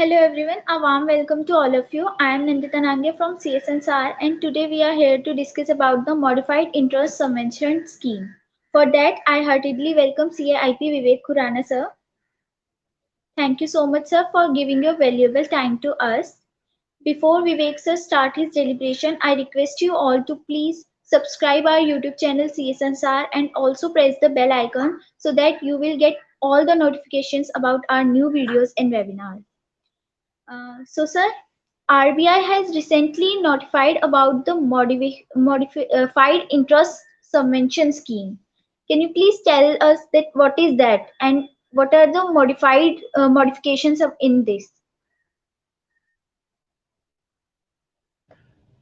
Hello everyone, a warm welcome to all of you. I am Nandita Nange from CSNSR and today we are here to discuss about the Modified Interest Subvention Scheme. For that, I heartily welcome CAIP Vivek Khurana sir. Thank you so much sir for giving your valuable time to us. Before Vivek sir start his deliberation, I request you all to please subscribe our YouTube channel CSNSR and also press the bell icon so that you will get all the notifications about our new videos and webinars. Sir, RBI has recently notified about the modified interest subvention scheme. Can you please tell us that what is that and what are the modifications in this?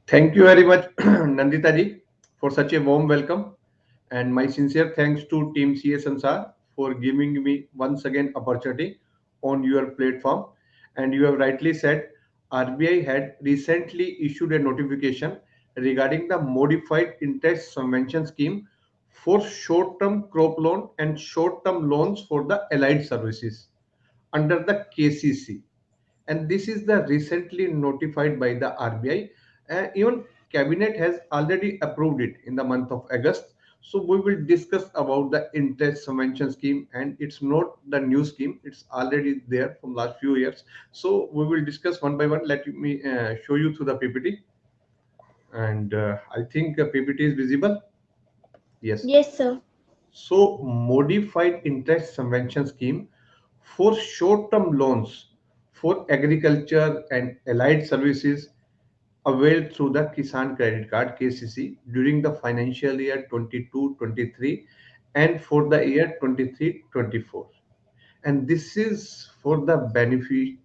Thank you very much, Nandita ji, for such a warm welcome. And my sincere thanks to Team CS Ansar for giving me once again opportunity on your platform. And you have rightly said, RBI had recently issued a notification regarding the modified interest subvention scheme for short-term crop loan and short-term loans for the allied services under the KCC, and this is the recently notified by the RBI. Even cabinet has already approved it in the month of August. So we will discuss about the interest subvention scheme, and it's not the new scheme; it's already there from last few years. So we will discuss one by one. Let me show you through the PPT, and I think PPT is visible. Yes. Yes, sir. So, modified interest subvention scheme for short-term loans for agriculture and allied services availed through the Kisan Credit Card KCC during the financial year 22-23 and for the year 23-24. And this is for the benefit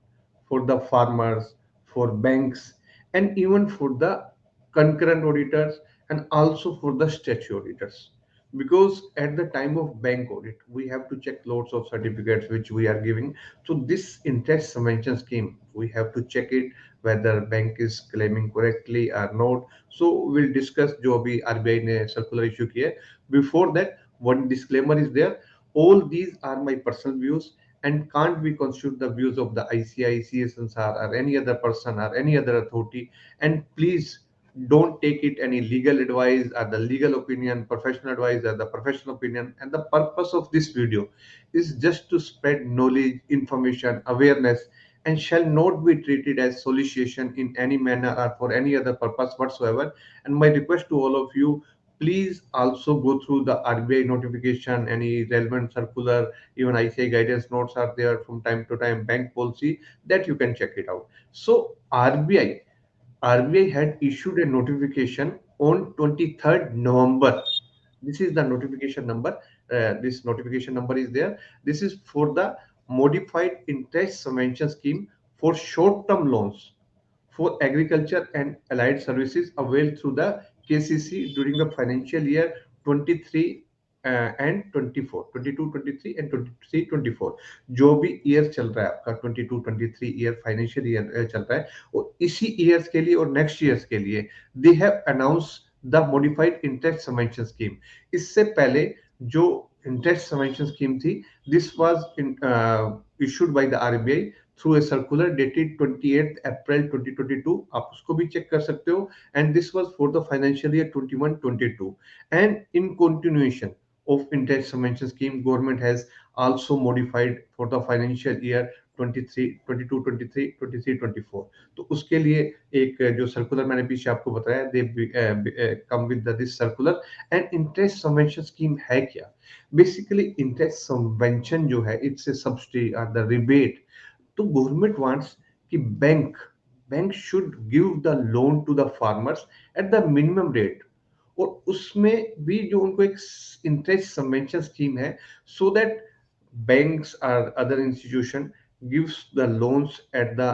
for the farmers, for banks, and even for the concurrent auditors and also for the statutory auditors. Because at the time of bank audit, we have to check lots of certificates which we are giving. So this interest subvention scheme, we have to check it whether bank is claiming correctly or not. So we'll discuss जो अभी RBI ने circular issue किया है. Before that, one disclaimer is there. All these are my personal views and can't be constitute the views of the ICI, CSNSR or any other person or any other authority. And please don't take it any legal advice or the legal opinion, professional advice or the professional opinion. And the purpose of this video is just to spread knowledge, information, awareness, and shall not be treated as solicitation in any manner or for any other purpose whatsoever. And my request to all of you, please also go through the RBI notification, any relevant circular, even ICI guidance notes are there from time to time, bank policy, that you can check it out. So RBI had issued a notification on 23rd November. This is the notification number. This notification number is there. This is for the modified interest subvention scheme for short-term loans for agriculture and allied services availed through the KCC during the financial year 23 and 24, 22, 23 and 23, 24. जो भी year चल रहा है आपका 22, 23 year financial year चल रहा है, और इसी ईयर्स के लिए और नेक्स्ट ईयर्स के लिए they have announce the modified interest subvention scheme. इससे पहले जो इंटरेस्ट सबवेंशन स्कीम थी, this was issued by the RBI through a circular dated 28th April 2022. आप उसको भी चेक कर सकते हो. And this was for the financial year 21-22. And in continuation of interest subvention scheme, government has also modified for the financial year 23, 22, 23, 23, 24. तो उसके लिए एक जो सर्कुलर मैंने पीछे आपको बताया, they come with this circular. And interest subvention scheme है क्या? बेसिकली इंटरेस्ट सबवेंशन जो है, इट्स ए सब्सिडी और द रिबेट. तो गवर्नमेंट वांट्स कि bank should give the loan to the farmers at the minimum rate, और उसमें भी जो उनको एक इंटरेस्ट सबवेंशन स्कीम है, so that banks or other institution gives the loans at the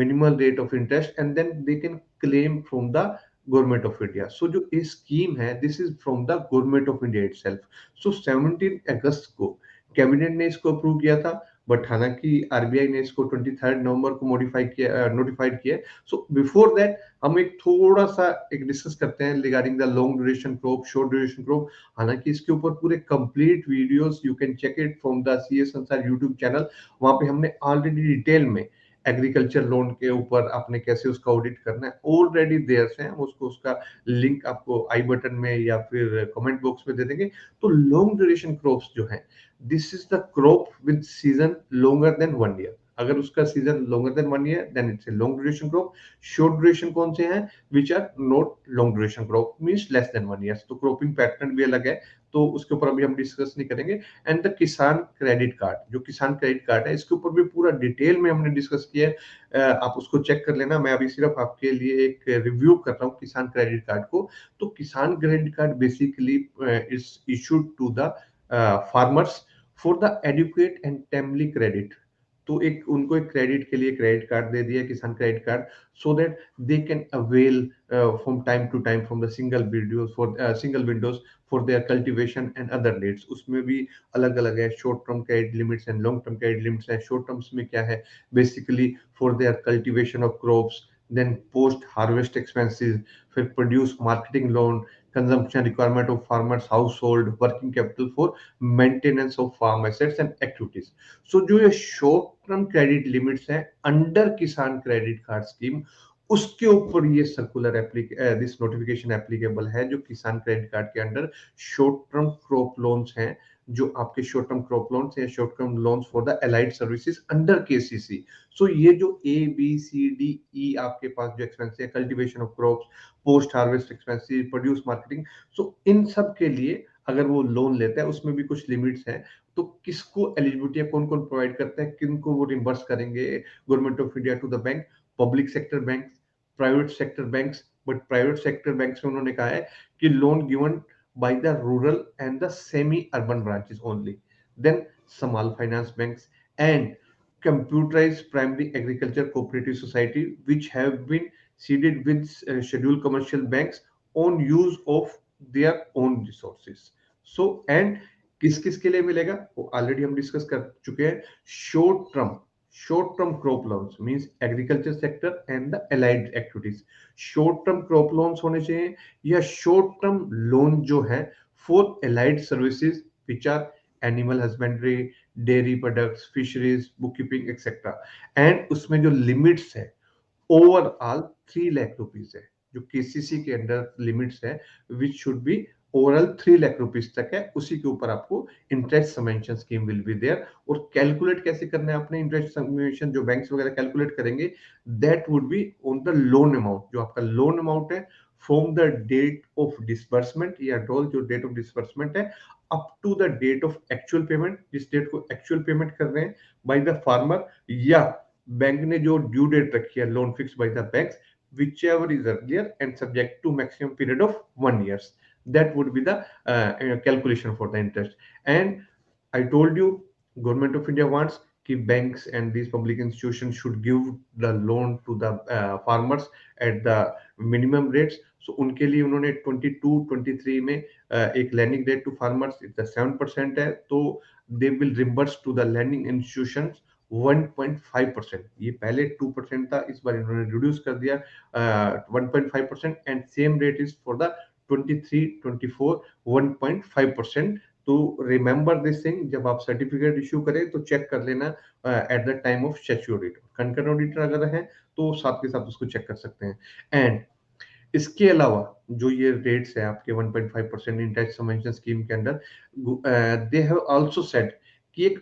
minimal rate of interest, and then they can claim from the government of India. So जो ये scheme है, this is from the government of India itself. So 17 अगस्त को cabinet ने इसको approve किया था, but हालांकि आरबीआई ने इसको 23 नवंबर को मॉडिफाई किया, नोटिफाइड किया. सो बिफोर दैट हम एक थोड़ा सा एक डिस्कस करते हैं regarding the long duration crop, short duration crop. हालांकि इसके ऊपर पूरे complete videos you can check it from the CS Ansar YouTube channel. वहां पे हमने ऑलरेडी डिटेल में एग्रीकल्चर लोन के ऊपर आपने कैसे उसका ऑडिट करना है, ऑलरेडी देयर से हम उसको उसका लिंक आपको आई बटन में या फिर कमेंट बॉक्स में दे देंगे। तो लॉन्ग ड्यूरेशन क्रॉप्स जो है, this is the crop with season longer than 1 year. अगर उसका season longer than 1 year then it's a long duration crop. Short duration कौन से हैं? Which are not long duration crop, means less than 1 year. तो cropping pattern भी अलग है, तो उसके ऊपर अभी हम डिस्कस नहीं करेंगे। एंड द किसान क्रेडिट कार्ड, जो किसान क्रेडिट कार्ड है, इसके ऊपर भी पूरा डिटेल में हमने डिस्कस किया है। आप उसको चेक कर लेना। मैं अभी सिर्फ आपके लिए एक रिव्यू कर रहा हूँ किसान क्रेडिट कार्ड को। तो Kisan credit card basically is issued to the farmers for the adequate and timely credit. तो एक उनको एक क्रेडिट के लिए क्रेडिट कार्ड दे दिया, Kisan credit card, so that they can avail from time to time from the single windows for their cultivation and other needs. उसमें भी अलग अलग है, short term credit limits and long term credit limits है। Short terms में क्या है? Basically for their cultivation of crops, then post harvest expenses, फिर produce marketing loan, consumption requirement of farmers household, working capital for maintenance of farm assets and activities। सो जो ये short term credit limits हैं under किसान credit card scheme, उसके ऊपर ये circular this notification applicable है, जो किसान क्रेडिट कार्ड के under short term crop loans हैं, जो आपके शॉर्ट टर्म क्रॉप लोन्स या short term loans for the allied services under KCC. So ये जो ABCDE आपके पास जो एक्सपेंस है, cultivation of crops, post harvest expensive, produce marketing, so इन सब के लिए अगर वो लोन लेता है, उसमें भी कुछ लिमिट्स हैं। तो किसको एलिजिबिलिटी है, कौन कौन प्रोवाइड करता है, किनको वो रिम्बर्स करेंगे government of India to the bank? Public sector bank, private sector banks. But private sector banks में उन्होंने कहा है कि loan given by the rural and the semi-urban branches only. Then small finance banks and computerized primary agriculture cooperative society which have been seeded with scheduled commercial banks on use of their own resources। So and किस किस के लिए मिलेगा वो already हम discuss कर चुके हैं। Short term crop loans means agriculture sector and the allied activities. Short term crop loans होने चाहिए, या शॉर्ट टर्म लोन जो है for allied services which are animal husbandry, dairy products, fisheries, book keeping etcetera. And उसमें जो limits है overall 3 lakh rupees है, जो केसीसी के अंडर लिमिट्स है, which should be overall 3 lakh rupees तक है। उसी के ऊपर आपको interest subvention scheme will be there. और कैलकुलेट कैसे करना है आपने इंटरेस्ट सबवेंशन, जो बैंक्स वगैरह कैलकुलेट करेंगे, that would be on the loan amount, जो आपका लोन अमाउंट है from the date of disbursement, या डॉल जो डेट ऑफ डिसबर्समेंट है, up to the date of actual payment, जिस डेट को एक्चुअल पेमेंट कर रहे हैं बाय द फार्मर, या बैंक ने जो ड्यू डेट रखी है loan fix by the banks, whichever is earlier and subject to maximum period of 1 year, that would be the calculation for the interest। And I told you government of India wants कि banks and these public institutions should give the loan to the farmers at the minimum rates। so उनके लिए उन्होंने 22-23 में एक lending rate to farmers इतना 7% है, तो they will reimburse to the lending institutions 1.5%। ये पहले 2% था, इस बार इन्होंने रिड्यूस कर दिया 1.5%। And same rate is for the 23-24 1.5%। तो रिमेंबर दिस थिंग, जब आप सर्टिफिकेट इश्यू करें तो चेक कर लेना at the time of statutory audit. Concurrent auditor अगर है तो साथ के साथ उसको चेक कर सकते हैं। एंड इसके अलावा जो ये रेट्स है आपके 1.5% इंटरेस्ट सबवेंशन स्कीम के अंदर, दे हैव आल्सो सेड कि एक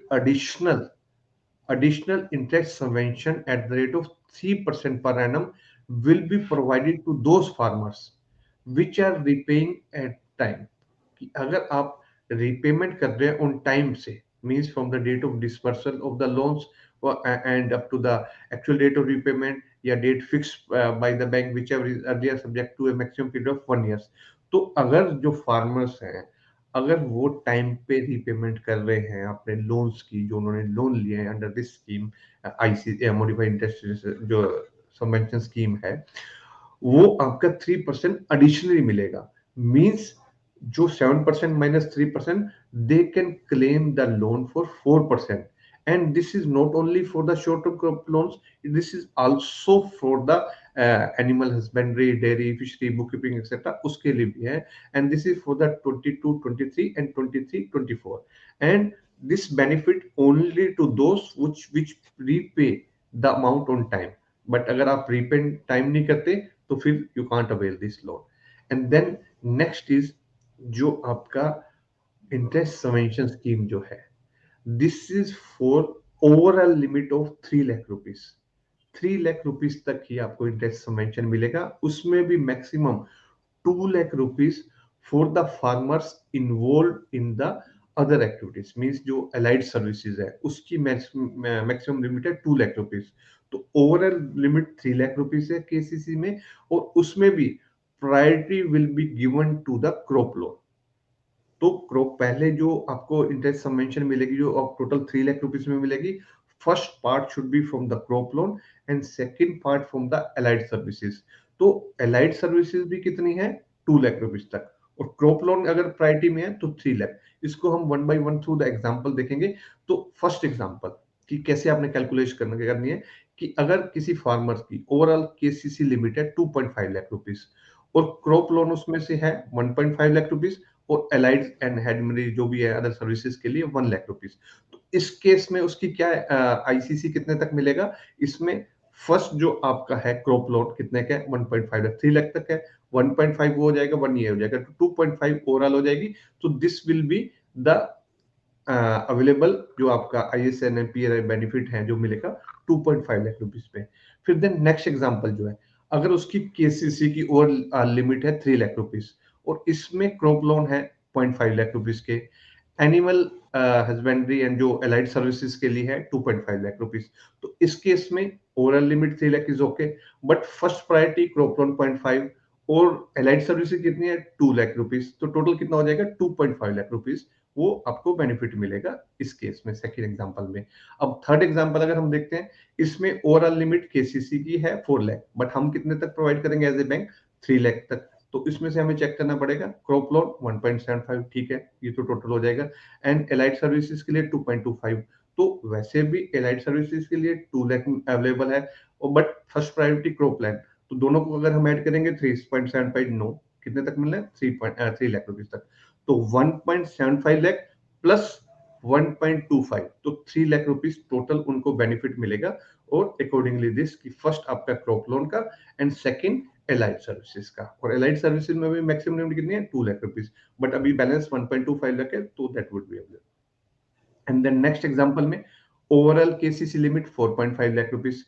additional interest subvention at the rate of 3% per annum will be provided to those farmers which are repaying at time। कि अगर आप repayment कर रहे हैं on time से, means from the date of dispersal of the loans and up to the actual date of repayment, या date fixed by the bank whichever is earlier subject to a maximum period of 1 year। तो अगर जो farmers हैं, अगर वो time पे repayment कर रहे हैं अपने लोन्स की, जो उन्होंने लोन लिए हैं under this scheme, IC modified interest जो सबवेंशन स्कीम है, वो आपका 3% एडिशनली मिलेगा। मींस जो 7% minus 3%, they can claim the loan for 4%। and this is not only for the short term crop loans, this is also for the animal husbandry, dairy, fishery, bookkeeping etc, उसके लिए भी है। and this is for the 22-23 and 23-24। and this benefit only to those which repay the amount on time, but अगर आप prepaid time नहीं करते तो फिर you can't avail this loan. And then next is जो आपका इंटरेस्ट सबवेंशन स्कीम जो है, this is for overall limit of 3 lakh rupees. 3 lakh rupees तक ही आपको इंटरेस्ट सबवेंशन मिलेगा, उसमें भी maximum 2 lakh rupees for the farmers involve in the other activities, means जो अलाइड सर्विसेज है उसकी मैक्सिमम लिमिट है 2 लाख रुपीज। तो ओवरऑल लिमिट 3 लाख रुपीज है केसीसी में, और उसमें भी priority will be given to the crop loan. तो क्रॉप पहले जो आपको इंटरेस्ट सबवेंशन मिलेगी जो अब टोटल 3 लाख रुपीज में मिलेगी, first part should be from the crop loan and second part from the allied services. तो अलाइड सर्विसेज भी कितनी है, 2 लाख रुपीज तक, और क्रॉप लोन अगर प्रायोरिटी में है तो 3 लाख। इसको हम one by one through the example देखेंगे। तो फर्स्ट एग्जांपल कि कैसे आपने कैलकुलेशन करनी है, कि अगर किसी फार्मर की ओवरऑल केसीसी लिमिट है 2.5 लाख रुपीज, और क्रॉप लोन उसमें से है 1.5 लाख रुपीज, और एलाइड एंड हेडमरी जो भी है अदर सर्विसेज के लिए 1 लाख रुपीज। तो इस केस में उसकी क्या आईसीसी कितने तक मिलेगा, इसमें फर्स्ट जो आपका है क्रॉप लोन कितने का है, 1.5 लाख, 3 लाख तक है, 1.5 वो हो जाएगा, 1 ये हो जाएगा, तो 2.5 ओवरऑल हो जाएगी। तो this will be the available जो आपका आईएसएन पी बेनिफिट है जो मिलेगा 2.5 लाख रुपीज पे। फिर देन नेक्स्ट एग्जांपल जो है, अगर उसकी केसीसी की ओवर लिमिट है 3 लाख रुपीज, और इसमें क्रॉप लोन है 0.5 लाख रुपीज के, एनिमल हस्बेंड्री एंड जो एलाइड सर्विसेज के लिए है 2.5 लाख रुपीज। तो इस केस में overall limit 3 lakh is okay, but first priority crop loan 0.5, और एलाइड सर्विसेज कितनी है 2 लाख रुपीज, तो टोटल कितना हो जाएगा 2.5 लाख रुपीज, वो आपको बेनिफिट मिलेगा इस केस में, सेकंड एग्जांपल में। अब थर्ड एग्जांपल अगर हम देखते हैं, इसमें ओवरऑल लिमिट केसीसी की है 4 लाख, बट हम कितने तक प्रोवाइड करेंगे एज ए बैंक, 3 लाख तक। तो इसमें से हमें चेक करना पड़ेगा, क्रॉप लोन 1.75, ठीक है, ये तो टोटल हो जाएगा, एंड एलाइड सर्विसेज के लिए 2.25। तो वैसे भी एलाइड सर्विसेज के लिए 2 लाख अवेलेबल है, और but first priority crop land, तो दोनों को अगर हम ऐड करेंगे 3.75, नो, कितने तक मिलना है, 3 लाख रुपीज तक। तो 1.75 लाख प्लस 1.25, तो 3 लाख रुपीज टोटल उनको बेनिफिट मिलेगा। और अकॉर्डिंगली दिस की फर्स्ट आपका क्रॉप लोन का, एंड सेकंड एलाइड सर्विसेज का, और एलाइड सर्विसेज में भी मैक्सिमम लिमिट कितनी है, 2 लाख रुपीज, बट अभी बैलेंस 1.25 लाख है, तो that would be available. And then next example में overall KCC limit 4.5 lakh rupees,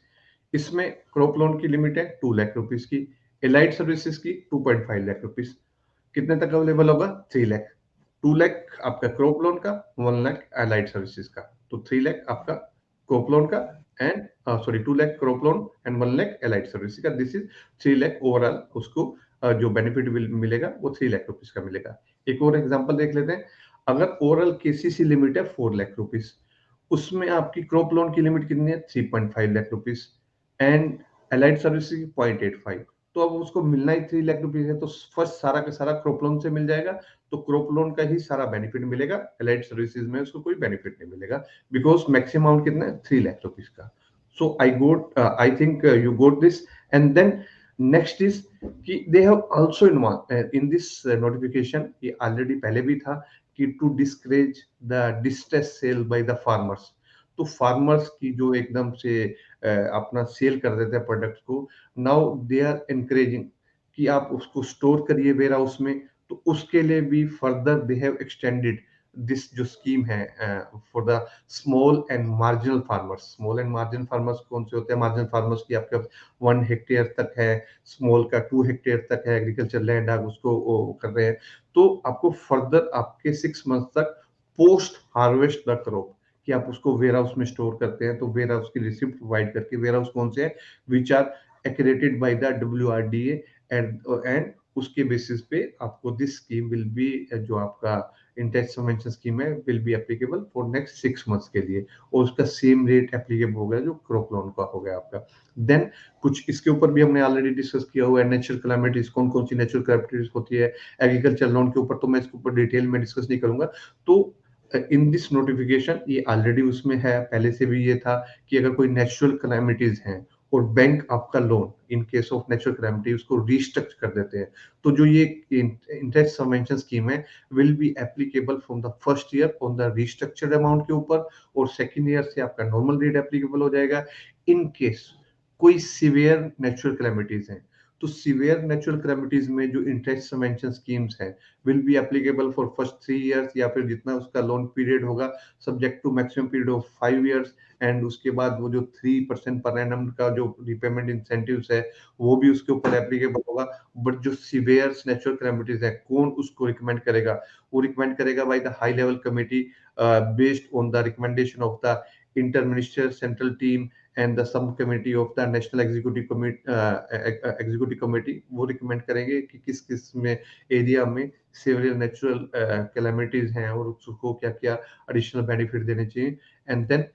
इसमें क्रॉप लोन की लिमिट है 2 लाख रुपीज की, एलाइड सर्विसेज की 2.5 लाख रुपीज, कितने तक अवेलेबल होगा, 3 लाख। 2 लाख आपका क्रॉप लोन का, 1 लाख एलाइड सर्विसेज का, तो 3 लाख आपका क्रॉप लोन का, and sorry 2 lakh crop loan and 1 lakh allied services का, दिस इज 3 लाख ओवरऑल उसको जो बेनिफिट मिलेगा वो 3 लाख रुपीज का मिलेगा। एक और एग्जांपल देख लेते हैं, अगर ओवरऑल केसीसी लिमिट है 4 लाख रुपीज, उसमें आपकी क्रॉप लोन की लिमिट कितनी है, 3.5 lakh rupees, and allied services 0.85, तो अब उसको मिलना ही 3 लाख रुपीज है, तो फर्स्ट सारा का सारा क्रॉप लोन से मिल जाएगा, तो क्रॉप लोन का ही सारा बेनिफिट मिलेगा, एलाइड सर्विसेज में उसको कोई बेनिफिट नहीं मिलेगा, बिकॉज मैक्सिमम अमाउंट कितना है, 3 लाख रुपीज का। So I think you got this. And then next is कि they have also in this notification, ये ऑलरेडी पहले भी था, कि to discourage the distress sale by the farmers. तो फार्मर्स की जो एकदम से अपना सेल कर देते हैं प्रोडक्ट को, नाउ दे आर एनकरेजिंग कि आप उसको स्टोर करिए वेयर हाउस में, तो उसके लिए भी further they have extended this जो स्कीम है for the small and marginal farmers. Small and marginal farmers कौन से होते हैं, मार्जिनल फार्मर्स की आपके 1 हेक्टेयर तक है, स्मॉल का 2 हेक्टेयर तक है एग्रीकल्चर लैंड, आप उसको कर रहे हैं, तो आपको फर्दर आपके 6 मंथ तक पोस्ट हार्वेस्ट द क्रॉप, कि आप उसको वेयर हाउस में स्टोर करते हैं, तो वेयर हाउस की रिसिप्ट प्रोवाइड करके, वेयर हाउस कौन से है, which are accredited by the WRDA, and उसके बेसिस पे आपको दिस स्कीम विल बी, जो आपका इंटरेस्ट सबवेंशन स्कीम है, will be applicable for next 6 months के लिए, और उसका सेम रेट एप्लीकेबल हो गया जो क्रॉप लोन का हो गया आपका। देन कुछ इसके ऊपर भी हमने ऑलरेडी डिस्कस किया हुआ है, नेचुरल कैलामिटीज, कौन कौन सी नेचुरल कैलामिटीज होती है एग्रीकल्चर लोन के ऊपर, तो मैं इसके ऊपर डिटेल में डिस्कस नहीं करूंगा। तो इन दिस नोटिफिकेशन ये ऑलरेडी उसमें है, पहले से भी ये था कि अगर कोई नेचुरल कैलामिटीज हैं और बैंक आपका loan in case of natural calamity उसको रिस्ट्रक्चर कर देते हैं। तो जो ये इंटरेस्ट सबवेंशन स्कीम है will be applicable from the first year on the restructured amount के ऊपर, और सेकेंड ईयर से आपका नॉर्मल रेट एप्लीकेबल हो जाएगा। इन केस कोई सिवियर नेचुरल कैलेमिटीज हैं, तो सिवियर नेचुरल कैलेमिटीज में जो इंटरेस्ट सबवेंशन स्कीम्स हैं will be applicable for first 3 years, या फिर जितना उसका लोन पीरियड होगा subject to maximum period of 5 years. And उसके बाद वो जो 3% पर एनम का जो रिपेमेंट इंसेंटिव्स है वो भी उसके ऊपर एप्लीकेबल होगा। बट जो सीवियर नेचुरल कैलेमिटीज है कौन उसको रिकमेंड करेगा? वो रिकमेंड करेगा by the high level committee based on the recommendation of the inter minister central team and the sub committee of the national executive committee. वो recommend करेंगे कि किस किस में एरिया में सीवियर नेचुरल कैलेमिटीज हैं और उसको क्या क्या एडिशनल बेनिफिट देने चाहिए। And then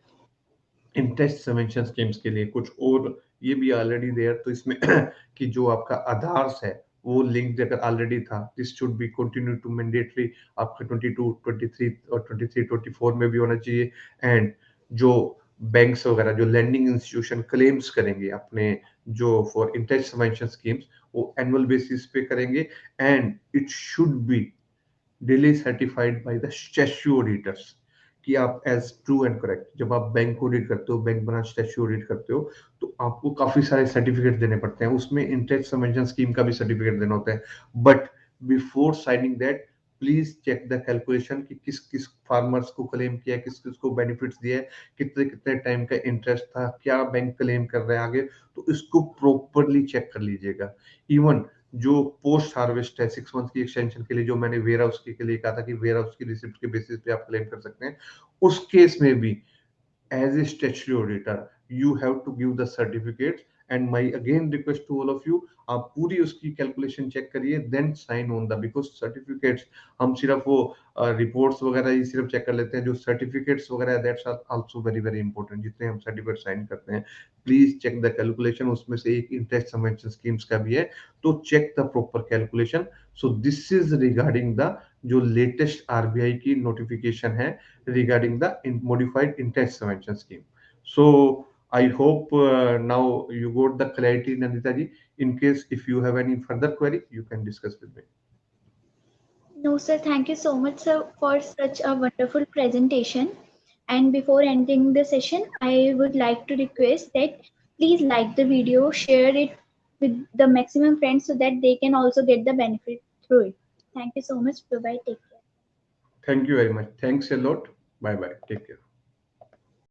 interest subvention schemes के लिए कुछ और ये भी ऑलरेडी देयर, तो इसमें कि जो आपका आधार्स है वो लिंक अगर ऑलरेडी था, this should be continue to mandatory आपका 22 23 और 23 24 में भी होना चाहिए। एंड जो बैंक्स वगैरह जो लैंडिंग इंस्टीट्यूशन क्लेम्स करेंगे अपने जो फॉर इंटरेस्ट सबवेंशन स्कीम्स वो एनुअल बेसिस पे करेंगे। And it should be daily certified by the statutory auditors कि आप एज ट्रू एंड करेक्ट, जब आप बैंक ऑडिट करते हो, बैंक बना स्टैट्यूटरी ऑडिट करते हो, तो आपको काफी सारे सर्टिफिकेट देने पड़ते हैं, उसमें इंटरेस्ट सबवेंशन स्कीम का भी सर्टिफिकेट देना होता है। But before signing that please check the calculation कि किस किस फार्मर्स को क्लेम किया, किस किस को बेनिफिट्स दिए, कितने कितने टाइम का इंटरेस्ट था, क्या बैंक क्लेम कर रहे हैं आगे, तो इसको प्रॉपरली चेक कर लीजिएगा। इवन जो पोस्ट हार्वेस्ट है 6 मंथ की एक्सटेंशन के लिए जो मैंने वेयर हाउस के लिए कहा था कि वेयर हाउस की रिसिप्ट के बेसिस पे आप क्लेम कर सकते हैं, उस केस में भी as a statutory auditor you have to give the certificates। and my again request to all of you, आप पूरी उसकी कैलकुलेशन चेक करिए then sign on the, because certificates हम सिर्फ वो रिपोर्ट्स वगैरह ही सिर्फ चेक कर लेते हैं, जो सर्टिफिकेट्स वगैरह that's are also very very important. जितने हम सर्टिफिकेट साइन करते हैं प्लीज चेक द कैलकुलेशन, उसमें से एक इंटरेस्ट सबवेंशन स्कीम्स का भी है, तो check the proper calculation. So this is regarding the जो लेटेस्ट आरबीआई की नोटिफिकेशन है regarding the modified interest subvention scheme. So I hope now you got the clarity, Nandita ji. In case if you have any further query, you can discuss with me. No, sir, thank you so much, sir, for such a wonderful presentation. And before ending the session, I would like to request that please like the video, share it with the maximum friends so that they can also get the benefit through it. Thank you so much. Bye bye. Take care. Thank you very much. Thanks a lot. Bye bye. Take care.